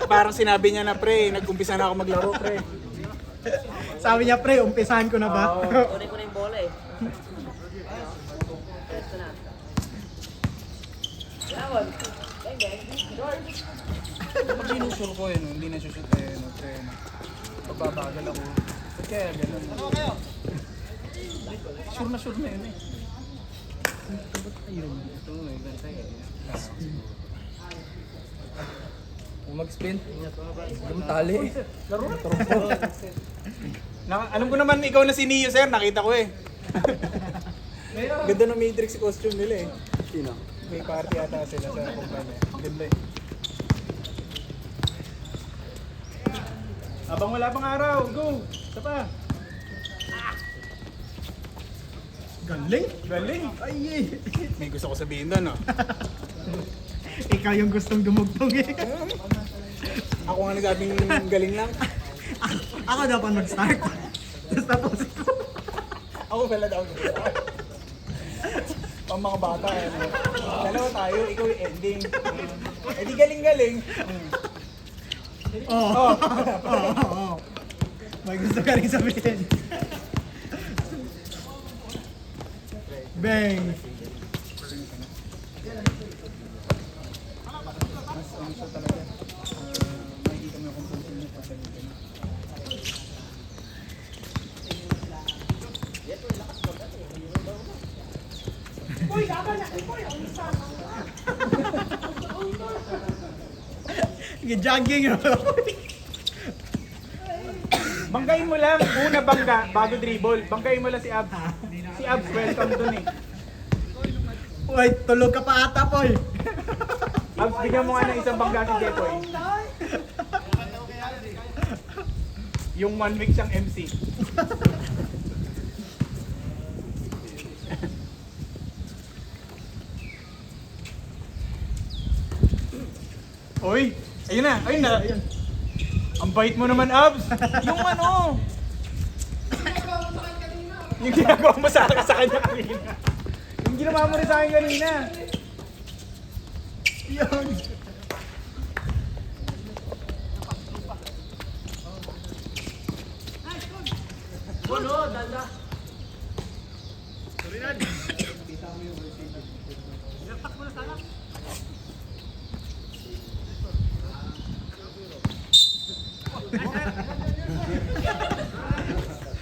Parang sinabi niya na pre, nag-umpisa na ako maglaro pre. Sabi niya, pre, umpisahan ko na ba? Kunin ko na yung bola eh. Ito na. Yawan. Bang bang. Pag sinusure ko yun, hindi na shoot eh, no, pre. Pagbabagal ako. Ba't kaya gano'n? Sure na yun eh. Ito eh, ganda eh. Kung mag-spin, yung tali. Laro na alam ko naman ikaw na si Neo, sir. Nakita ko eh. Ganda ng Matrix costume nila eh. Sino? May party ata sila sa kumpanya. Ganda eh. Abang wala pang araw, go! Isa pa. Galing. Ay, May gusto ko sabihin doon, no? ikaw yung gustong dumugtong eh. Ako nga nagsabing galing lang. Ako dapat mag-start. Tapos ikaw. Ako pala daw. Pang mga bata eh. Dalawa tayo, ikaw yung ending. Eh di galing-galing. Oo. May gusto ka rin sabihin. Bang! Mas ano siya talaga. Makikita mo yung composure niya pag ganito na. Jogging yun. Banggain mo lang, una bangga, bago dribble. Banggain mo lang si Abs. Si Abs, welcome dun eh. Uy, tulog ka pa ata, Paul. Abs, bigyan mo nga ng isang bangga si Jepoy. Yung 1 week siyang MC. Uy, ayun na. Ang bait mo naman, Abs. Yung ano? Yung ginagawa mo sa kanya kanina. Yung ginawa mo rin sa akin kanina. Yun. Bono, danda.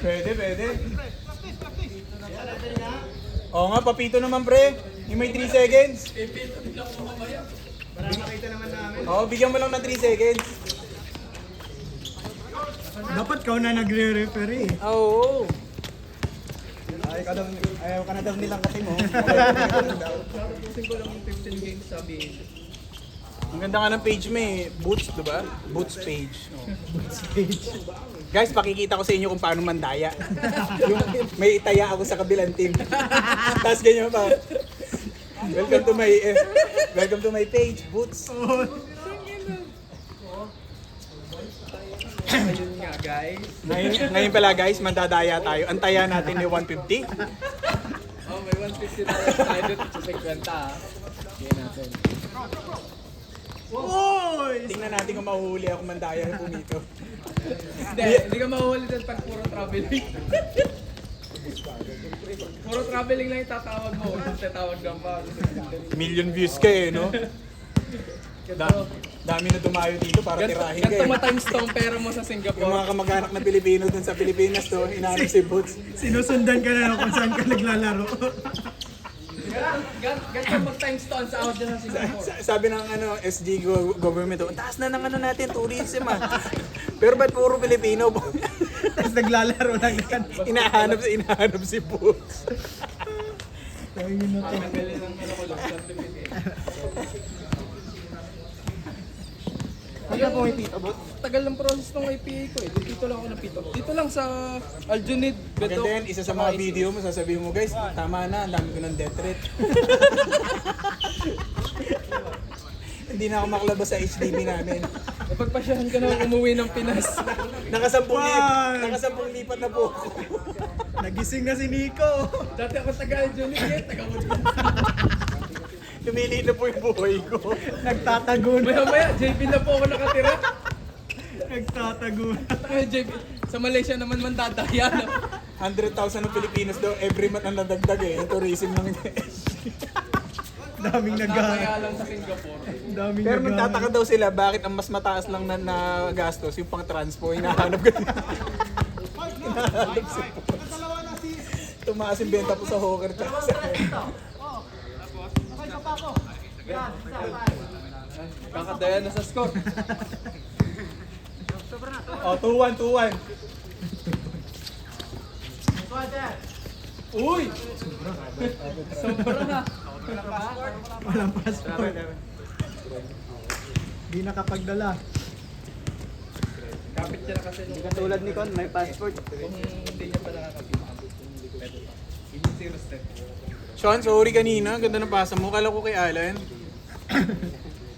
Pwede. Oo nga, papito naman pre. Yung may 3 seconds. Para makita naman namin. Oo, bigyan mo lang ng 3 seconds. Dapat kau na nagre-referee. Oo. Ayaw ka na daw nilang kasi mo. Tapusin ko lang yung 15 games sabi. Ang ganda nga ng page mo eh. Boots, diba? Boots page. Oo. Guys, pakikita ko sa inyo kung paano mandaya. Yung may itaya ako sa kabilang team. Tapos ganyan pa. Welcome to my page, Boots. Ayun nga guys. Ngayon pala guys, mandadaya tayo. Ang taya natin ni 150. Oh, may 150 tayo dito sa 50 ah. Sige natin. Uy! Tingnan natin kung mahuhuli ako mandaya na pumito. Hindi ka mahuhuli doon pag puro traveling. Puro traveling lang yung tatawag mo. Tatawag ka pa. Million views ka eh, no? Dami na tumayo dito para tirahin ka Ganto eh. ma-times tong pera mo sa Yung Singapore. mga kamag-anak na Pilipino dun sa Pilipinas to, inaanap si Boots. Sinusundan ka na kung saan ka naglalaro. Ganto mag-times to sa out dyan sa Singapore. Sabi ng SG government, ang taas na ng natin, tourism ah. Pero ba't puro Pilipino? Tapos naglalaro lang yan. inahanap si Boots. Ayun na to. Galing ng ano ko lang, certificate. Ano po yung tito, Boots? Tagal ng process ng IPA ko eh. Dito lang ako napito. Dito lang sa Aljunid, Beto. Maganda yan, isa sa mga video mo, sasabihin mo guys, tama na, ang dami ko ng death threat. Hindi na ako makalabas sa HDB namin. Napagpasyahan ka na umuwi ng Pinas. Nakasampung lipat na po ako. Nagising na si Nico. Dati ako taga Aljunid eh, taga Woodlands. Tumili na po yung buhay ko. Nagtatago na. Maya-maya, JP na po ako nakatira. Nagtatago na. Ay, JP, sa Malaysia naman mandadaya na. 100,000 ng Pilipinas daw every month ang nadagdag eh. Yung tourism ng Daming Nakaya nag lang sa Singapore. Daming Pero nagtataka daw sila bakit ang mas mataas lang na gastos yung pang transpo. Hinahanap ko. Hinahanap sila. Tumaas yung benta po sa hawker tsaka sa Kakadaya na sa score. Oh, 2-1, 2-1. Uy! Sobra na. Walang passport. Di nakapagdala. Kapit niya na kasi nung Katulad ni Con, may passport. kung hindi niya pa nakakapit. Pwede pa. Hindi zero step. Sean, sorry kanina. Ganda ng pasa mo. Kala ko kay Alan.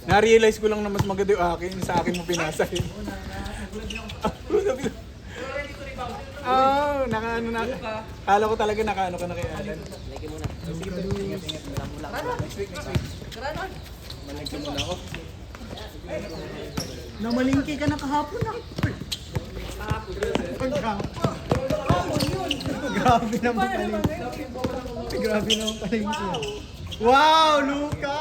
Na-realize ko lang na mas maganda yung akin. Sa akin mo pinasa eh. Oh, nakaano na. Kala ko talaga nakaano ka na kay Alan. Lagi mo na. Next week, next week. Malagyan mo na ako. Namalingki ka na kahapon na. Grabe naman palingki. Grabe naman palingki. Wow, Luka!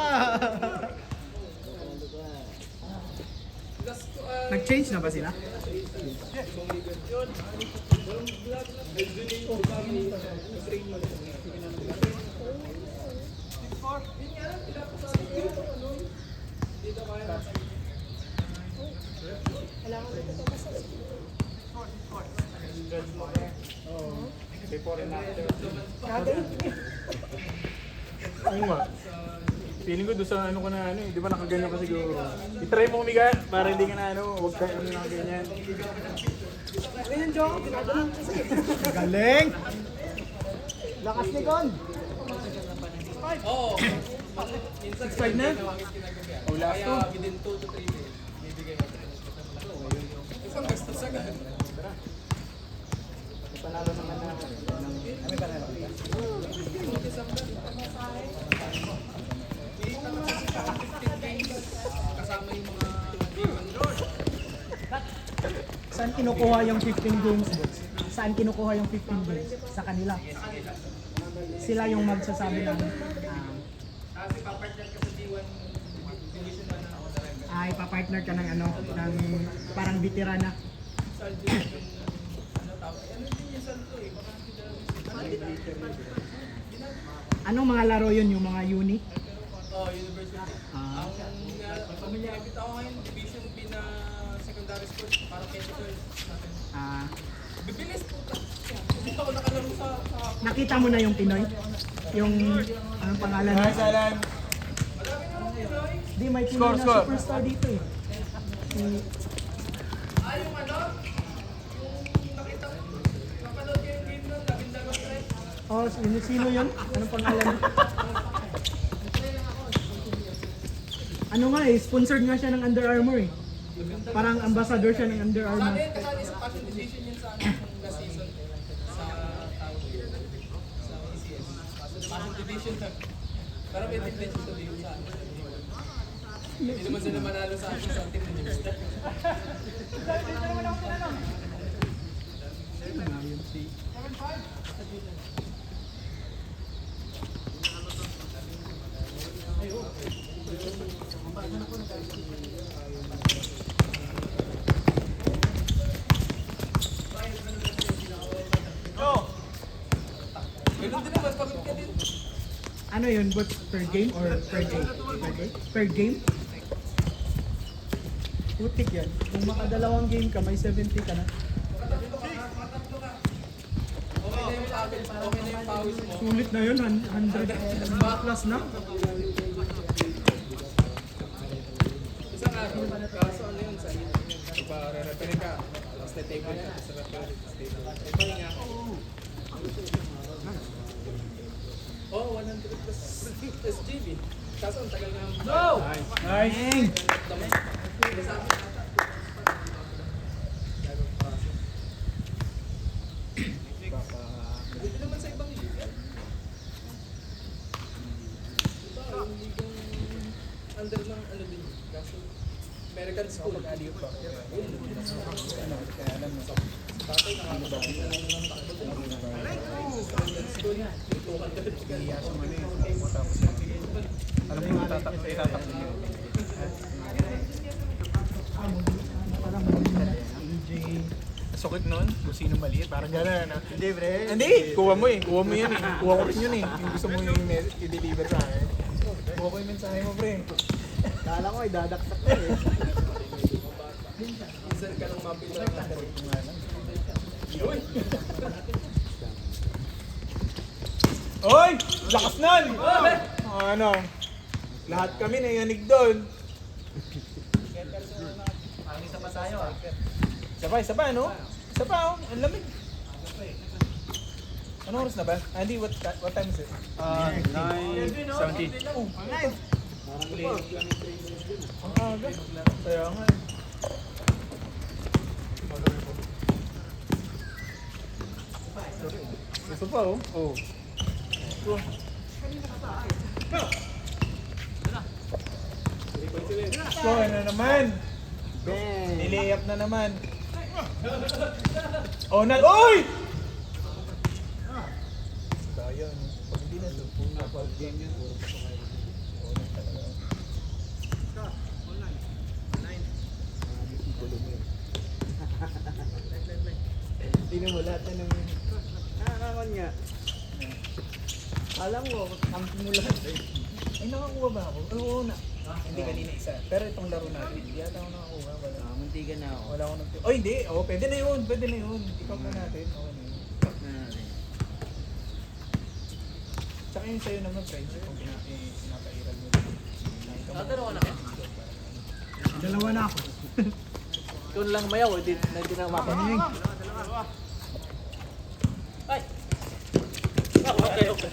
Nag-change na ba sila? Before and after. Ayun nga. Feeling ko doon sa ano ko na ano eh. Di ba nakaganyan ka siguro? I-try mo kumiga para hindi ka na ano. Huwag ka ano nakaganyan. Galing! Lakas ni Con! Oo. Minsan 6-5 na? Oh, last kaya two. within 2 to 3 days, bibigay mo. Isang gastos agad. Panalo naman na. Ano ba na? Kasama yung mga B1 Saan kinukuha yung 15 games, boss? Saan kinukuha yung 15 games? Sa kanila. Sila yung magsasabi ng Kasi papartner ka sa B1 division 1 na ako na rin. ay papartner ka ng ano, ng parang veterana. Saldo yung ano tawag. Ano din yung saldo eh. Baka Anong mga laro yun? Yung mga uni? Oh, university. Ang pamilya ako ngayon, division B na secondary school, parang chemical natin. Ah, Bibilis po. Hindi ako nakalaro sa nakita mo na yung Pinoy? Yung anong pangalan niya? Nice, Alan. Di, may Pinoy Score, na score. superstar dito eh. Si- yung ano, yung nakita ko, napanood ko yung game nun, 12 strike. Oh, sino yun? Anong pangalan niya? Ano nga eh, sponsored nga siya ng Under Armour eh. Parang ambassador siya ng Under Armour. Ano yun, kasali sa passion division yun sa ano, last season. Sa tawag yun, sa ECS. Passion division na. Pero may team din siya dito sa ano. Hindi naman sila manalo sa akin sa team ni James. Ganun din naman, pagod ka din. Ano yun, but per game or per day? Per day? Per game? Putik yan. Kung makadalawang game ka, may 70 ka na. Okay na yung pawis, okay na yung pawis mo. Sulit na yun, 100 plus na. Isang araw, kaso ano yun sa iba, re-referee ka, tapos na-take ka sa referee, tapos pahinga. Oh, 100 plus SGB. Kaso ang tagal na. No! Nice! Hindi naman sa ibang liga. Ito, yung ligang Titan School. Aliyo pa. Ano, kaya alam mo. Kaya sa mali. Tapos alam mo yung itatakbo niyo. Sukit nun, kung sino maliit, parang gano'n. Hindi, pre. Hindi, kuha mo eh. Kuha mo yan eh. Kuha ko rin yun eh. Yung gusto mo yung i-deliver sa akin. Kuha ko yung mensahe mo, pre. Kala ko ay dadaksak ko eh. Minsan ka lang mapila. Oy! Lakas nun! Ano? Lahat kami nayanig doon. Isa pa, no? Isa pa, oh. Ang lamig. Ano oras na ba? Andy, what time is it? 9:70. Oh, nice. Ang aga. Kaya nga. Gusto pa, oh. Oh. So, ano naman? Nilay up na naman. Oh, oy! Kaya, no? Pag hindi na doon, kung napag-game yun, puro pa kayo. Online talaga. Hindi na mo lahat na ng... Nakakaman nga. Alam mo, kampi mo lahat eh. Ay, nakakuha ba ako? Oo na. Hindi kanina isa. Pero itong laro natin, hindi yata ako nakakuha. Wala. Muntikan na ako. Wala ako nag... Oh, hindi. Oh, pwede na yun. Pwede na yun. Ikaw na natin. Okay na yun. Tsaka yung sa'yo naman, friends, kung pinapairal mo. Dalawa na ka. Dalawa na ako. Ikaw na lang mayaw, hindi na mapapagin. Ay! Okay, okay.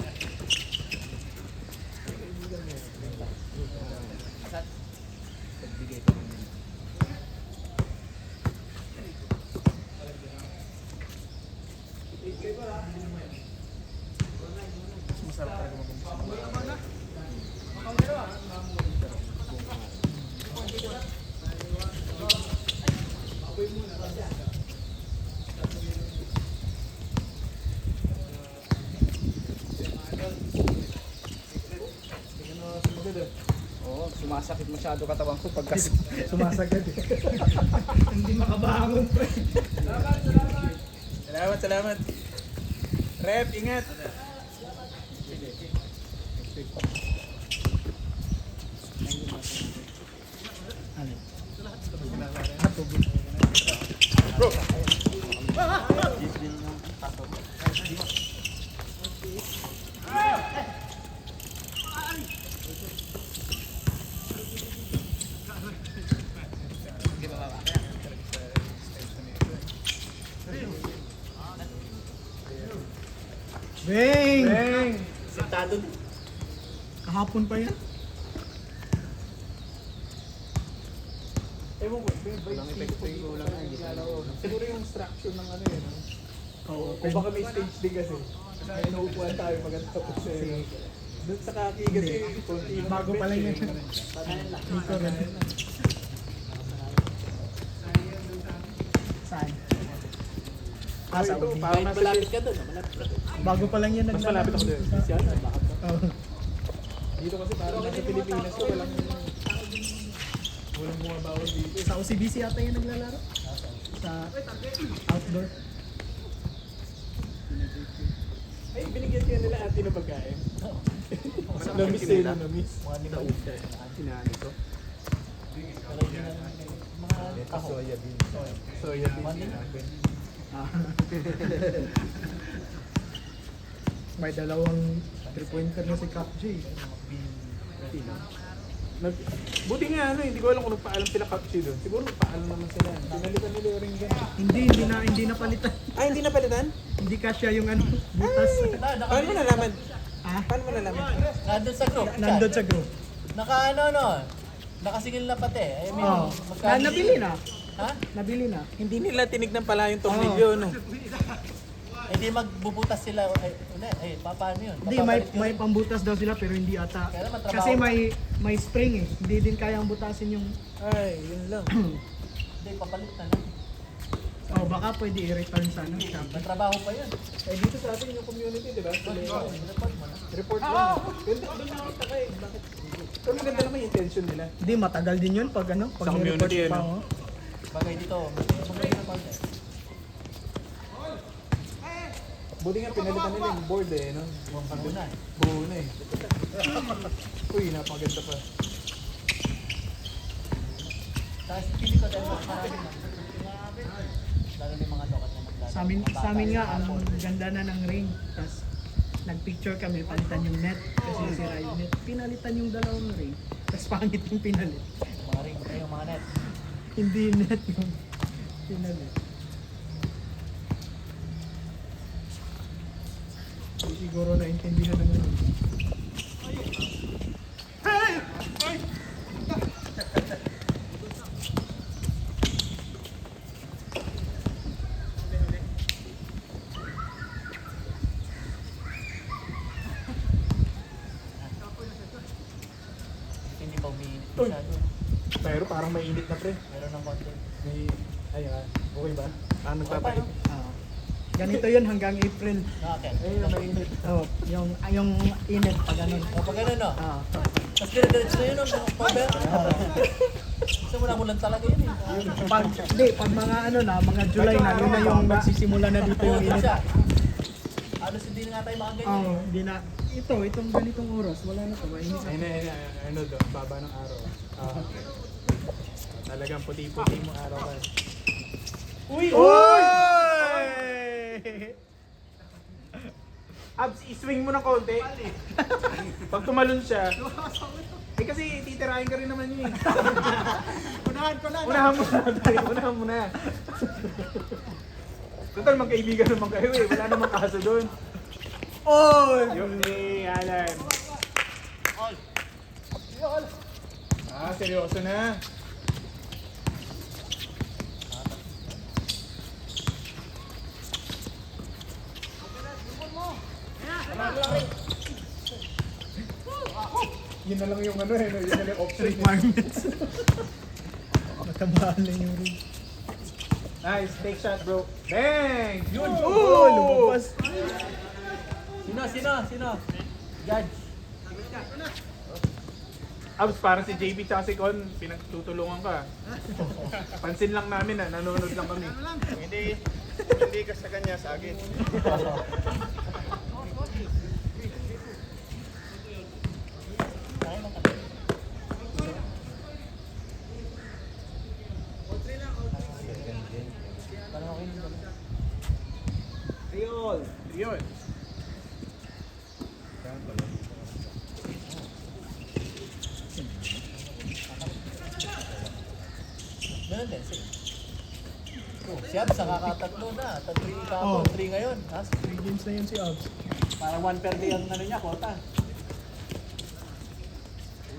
Masarap talaga mag-umpisa. Oo, sumasakit masyado katawan ko pagka Sumasagad eh. Hindi makabangon pre. Salamat. Rep, ingat. Bro. Bang! Bang! Sentado din. Kahapon pa yan. Ewan ko, walang epekto yung ulang siguro yung structure ng ano yun. Oo, Kung baka may stage din kasi. May inuupuan tayo magandang sa doon sa kaki kasi konti yung bago pa lang yan. eh. Dito rin. Saan? Ah, ito, Saudi. parang Kahit nasa malapit ka doon, malapit ka doon. Bago pa lang yan mas malapit ako doon. Oo. Dito kasi parang nasa Pilipinas ko walang bumabawal dito. Sa OCBC ata yung naglalaro? Sa outdoor? Ay, binigyan siya nila ate na pagkain. Namiss eh, namiss. Sinani ko. Ito soya bean. Soya bean. May dalawang 3-pointer na si Cap J. Buti nga ano, hindi ko alam kung nagpaalam sila Kapsi doon. Siguro nagpaalam naman sila. Pinalitan nila yung ring gun. Hindi na palitan. Ah, hindi na palitan? Hindi kasya yung ano, butas. Paano mo nalaman? Ah, Paano mo nalaman? Nandun sa group. nandun sa group. Naka ano no, nakasingil na pati. I mean, Oo. magkano- Nabili na. Ha? Nabili na. Hindi nila tinignan pala yung tornilyo, no? Hindi magbubutas sila. Paano yun? Hindi, may pambutas daw sila pero hindi ata. Kaya naman, trabaho. Kasi may spring eh. Hindi din kayang butasin yung... Ay, yun lang. Hindi, papalit na lang. Oh, baka pwede i-return sa ano, shop. May trabaho pa yun. Eh, dito sa atin yung community, di ba? Report mo na. Report lang. Doon na ako takay. Bakit? Pero maganda naman yung intention nila. Hindi, matagal din yun pag ano, pag Sa nireport community, pa, ano? oh. Bagay dito, maganda na konti. Buti nga pinalitan nila yung board eh, no? Buo na eh. Buo na eh. Uy, napaganda pa. Tapos pili ko dahil mas marami na. Lalo yung mga lokat na naglalaro. Sa amin nga, ang ganda na ng ring. Tapos nagpicture kami, palitan yung net. Kasi sira yung net. Pinalitan yung dalawang ring. Tapos pangit yung pinalit. Mga ring, yung mga net. Hindi net yung pinalit. Hindi siguro naintindihan ng ring. Hindi pa umiinit masyado. Pero parang mainit na pre. Meron ng konti. May, ayan, okay ba? Parang Okay pa, nagpapainit. no? Ah. Ganito yun hanggang April. Okay. Ayun, mainit. Oh, yung init pag ganun. O pag gano'n, no? Ah. Tapos dire-diretso na yun, no? Cover. Kasi mula-mulan talaga yun, eh. Pag mga ano na, mga July na, yun na yung magsisimula na dito yung Oo, init. siya. Halos hindi na nga tayo makaganyan. Oh, hindi na. Itong ganitong oras, wala na to. Mainit na. Ayun na, ano doon, baba ng araw. Talagang puti-puti mo araw ka. Uy! Uy! Abs, i-swing mo ng konti. Pag tumalon siya. Eh kasi titirahin ka rin naman yun eh. Unahan ko na. Unahan mo na. Unahan mo na. Total, magkaibigan naman kayo eh. Wala namang kaso doon. Oh! Yung Alan. Ah, seryoso na. Yun na lang yung ano eh, yun na lang yung option. Requirements. Matabahan lang yung ring. Nice, take shot bro. Bang! Yun! Oh! Lumabas. Sino? Judge. Abs, parang si JB tsaka si Con, pinagtutulungan ka. Pansin lang namin na, nanonood lang kami. Hindi ka sa kanya, sa akin. Parang okay lang. Ayun. Yun. Ganun din, sige. Si Abs, nakakatatlo na. Tatlo yung Oh. 3 ngayon. 3 games na yun si Abs. Parang 1 per day ang ano niya, kota.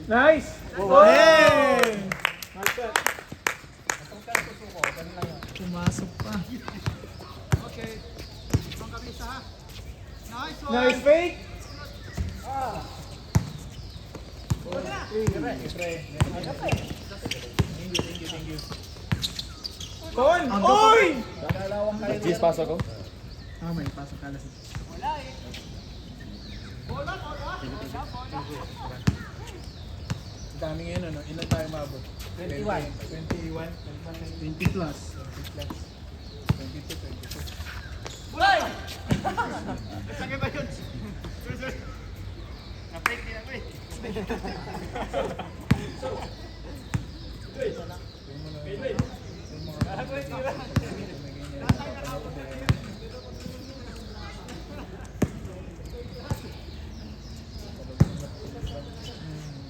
Nice! Hey! Nice shot. Kapag ka susuko, ganun lang yun. Pumasok pa. Nice fake! Thank you. Con! Oy! Gis, pasok ko. Ah, may pasok ka lang. Ang dami ngayon ano, ilan tayo maabot? 21. 21. 20 plus. 22.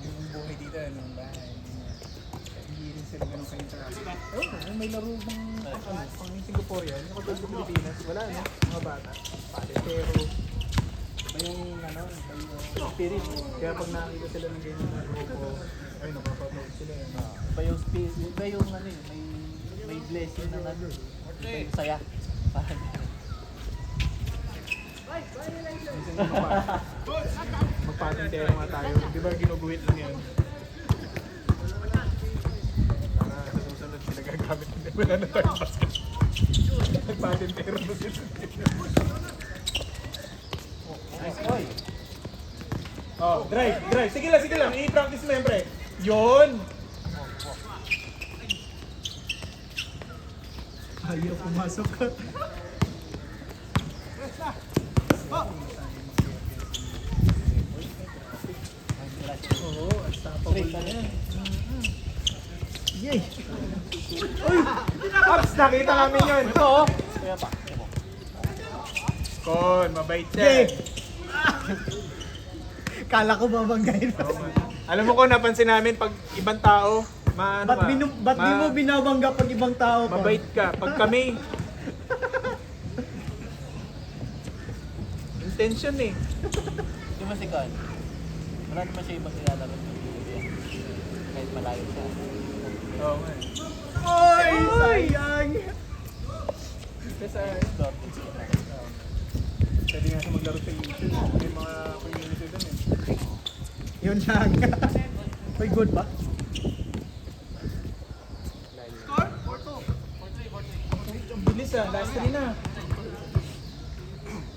Yung buhay dito, yung bahay. Hindi rin sila ganun kayo sa oh, may laro ng pang Singaporean, yung katulad sa Pilipinas, wala no, mga bata. Paletero. Iba yung ano, iba yung spirit. Kaya pag nakakita sila ng ganyan na grupo, ay napapanood sila yun. Iba yung space, iba yung ano yun, may blessing na ano. Iba yung saya. Parang Minsan magpatintero nga tayo. Di ba ginuguhit lang yan? Para sa susunod sila gagamit. Hindi wala na tayong basket. Nagpatintero na sila. Oh, drive. Sige lang. I-practice mo yan, pre. Yun! Ayaw pumasok ka. Oo, unstoppable na yan. Yay! Ops, nakita namin yun. Ito oh. Kaya pa. Kon, mabait Yay! yan. Kala ko babanggain pa. Alam mo ko, napansin namin pag ibang tao, maano Ba't, ka, ba't di mo binabangga pag ibang tao ko? mabait ka. Pag kami, intention eh. Di ba si Con? Wala naman siya ibang nilalaro sa Biblia. Kahit malayo siya. Oo nga. Oy! Sayang! Kasi Sorted siya. pwede nga siya maglaro sa YouTube. May mga community doon eh. Yun lang. Uy, good ba? Ang bilis ah, last 3 na.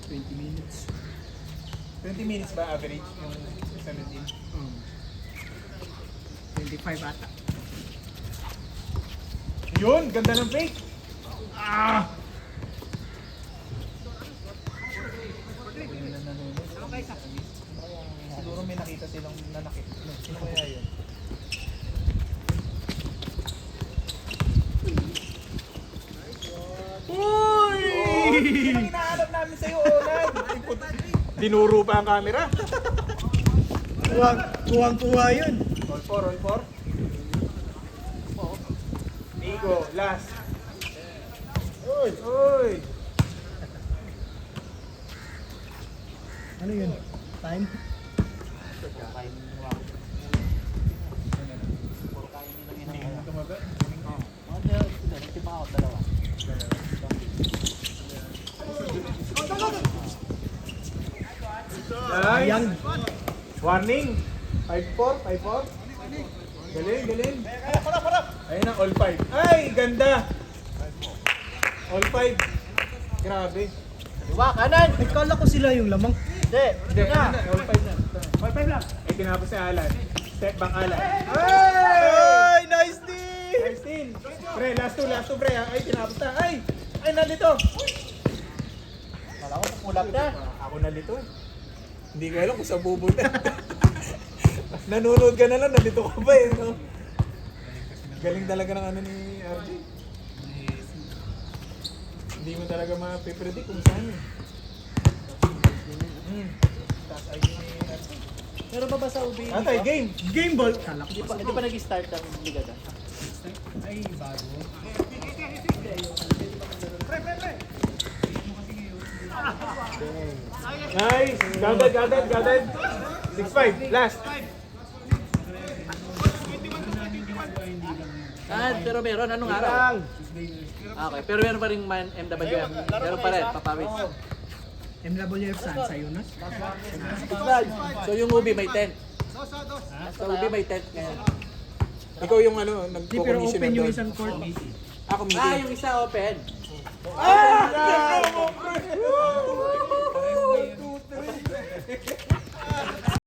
20 minutes. 20 minutes ba average yung 17? 25 ata. Yun, ganda ng fake. Ah! Siguro may nakita silang nanakit. Sino kaya yun? Uy! Yan ang hinahanap namin sa'yo, Olan. Dinuro pa ang camera. Kuwang-kuwa yun. Roll 4. Nico, last. Uy! Ano yun? Time? Kain mo ako. Puro kain nila yan. Hindi tumaga. Mga nagtipa ako dalawa. Nice. Warning. 5-4. Galing. Ayun na, all 5. Ay, ganda. All 5. Grabe. Diba, kanan! Ay, kala ko sila yung lamang. Hindi! Hindi, Na! ano na, all 5 na. All 5 lang. Ay, tinapos si Alan. Step back, Alan. Ay! Nice D! Nice team. Pre, last two, pre. Ay, tinapos na. Ay, nalito. Kala ko pulap na. Ako nalito eh. Hindi ko alam kung saan pupunta. Nanonood ka na lang, nandito ka pa eh. No? Galing talaga ng ano ni RJ. Hindi mo talaga mapipredict kung saan eh. Taas ay ni RJ. Meron ba sa UB? Atay, game! Game ball. Kala ko Hindi pa nag-start ang liga doon. Nice! Gathered! 6-5, last! Pero meron. Anong araw? Okay, pero meron pa rin man MWM. Meron pa rin, papawis. MWF saan? Sa Yunus? So yung UB may tent. Sa UB may tent ngayon. Ikaw yung ano, Di, pero nagpo-commissioner open yung doon. isang court. Ako, Ah, meeting. yung isa open. Ah!